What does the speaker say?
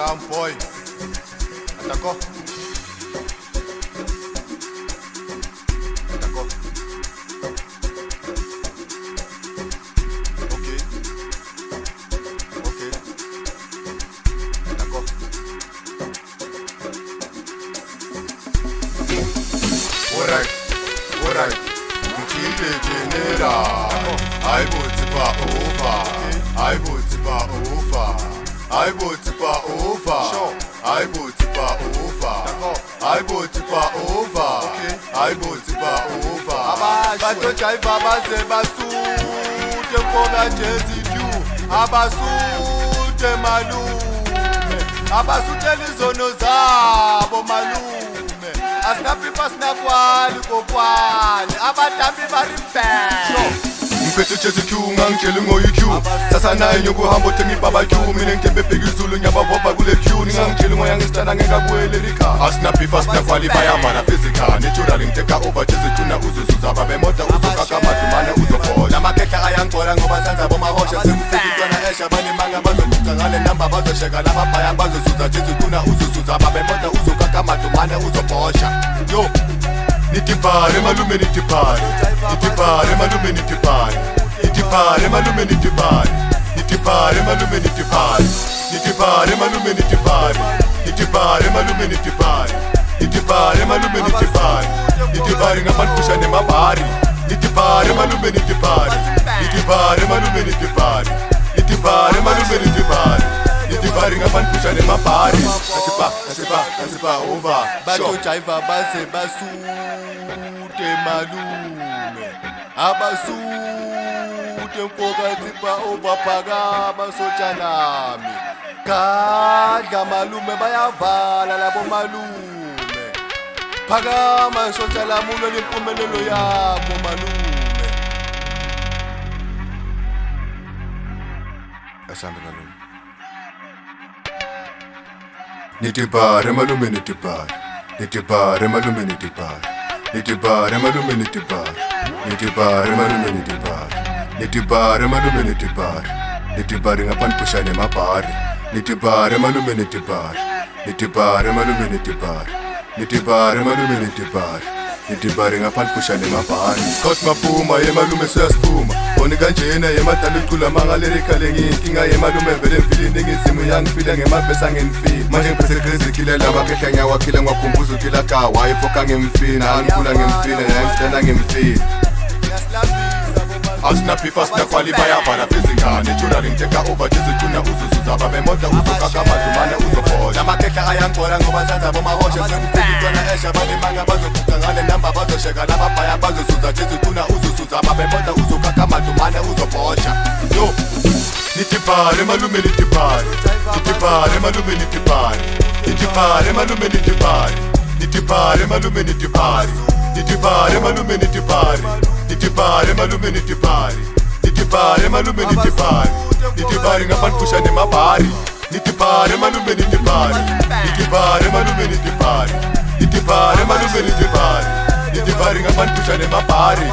Come boy. D'accord. D'accord. Ok. Ok. D'accord. Alright. Alright. Mtile general. I put it over. I put it over. I put it over. I put it over. I put it over. I put it over. Batojayiva baze basute mfoka JZQ. Abasute malume. Abasute lizono zabo malume. Asinapipa sinakwali kokwali. Abadambi barimpe. Mpethe JZQ ngangitshela ngoyi-Q. Sasa naye nyokuhamba uthenga i-barbecue. Mina ngitembe phezulu ngiyabavova kule queue. Ningangitsheli ngoya ngisitana ngekabuyelela ikhaya. Asinapifa sinakwali bayabhala physical. Naturally ngiteka over JZQ na uzuzuza babemoda uzokakamadumane uzobhola. Namakhehla ayangibhola ngoba senza bomahosha. Semfikitwana esha banimanga bazoguca ngale namba bazosheka lababhaya bazozuza JZQ na uzuzuza babemoda uzokakamadumane uzobhosha. Yo nitipare malume nitipare. Nitipare malume nitipare. Nitipare malume nitipare. Nitipare malume nitipare. Nitipare malume nitipare. Nitipare malume nitipare. Nitipare malume nitipare. Nitipare ngapantusha nemabhari. Nitipare malume nitipare. Nitipare malume nitipare. Nitipare malume nitipare. Nitipare ngapantusha nemabhari. Nasipa over. Batojayiva baze basute malume. Abasute mfoka zipa over phakama sotshalami. Kadla malume bayavala labo malume. Phakama sotshalami ulole impumelelo yabo malume. Asambe malume. Nitipare malume nitipare. Nitipare malume nitipare. Nitipare malume nitipare. Nitipare malume nitipare. Nitipare malume nitipare. Nitipare ngapantusha nemabhari. Nitipare malume nitipare. Nitipare malume nitipare. Nitipare malume nitipare. Nitipare ngapantusha nemabhari. Scott Mapuma ye malume siyasipuma. Boni kanjena ye madala ucula mangalerikale ngiyinkinga ye malume vele mfilini ngizimu yangifile ngemabhesa ngenifile. Manje ngiphethe crazy kile lamakhehla ngiyawakhila ngiwakhumbuza ukila kawa wayifoka ngemfina angikhula ngemfina yangistanda ngemfina. Asinapifa sinakwali bayabhala physical. Naturally ngiteka over JZQ na uzuzuza babemoda uzokakamadumane uzobhola. Namakhehla ayangibhola ngoba senza bomahosha. Semfikitwana esha banimanga bazoguca ngale namba bazosheka lababhaya bazozuza JZQ na uzuzuza babemoda uzokakamadumane uzobhosha. Yo nitipare malume nitipare. Nitipare malume nitipare. Nitipare malume nitipare. Nitipare malume nitipare. Nitipare malume nitipare. Nitipare malume nitipare. Nitipare malume nitipare. Nitipare ngapantusha nemabhari. Nitipare malume nitipare. Nitipare malume nitipare. Nitipare malume nitipare. Nitipare ngapantusha nemabhari.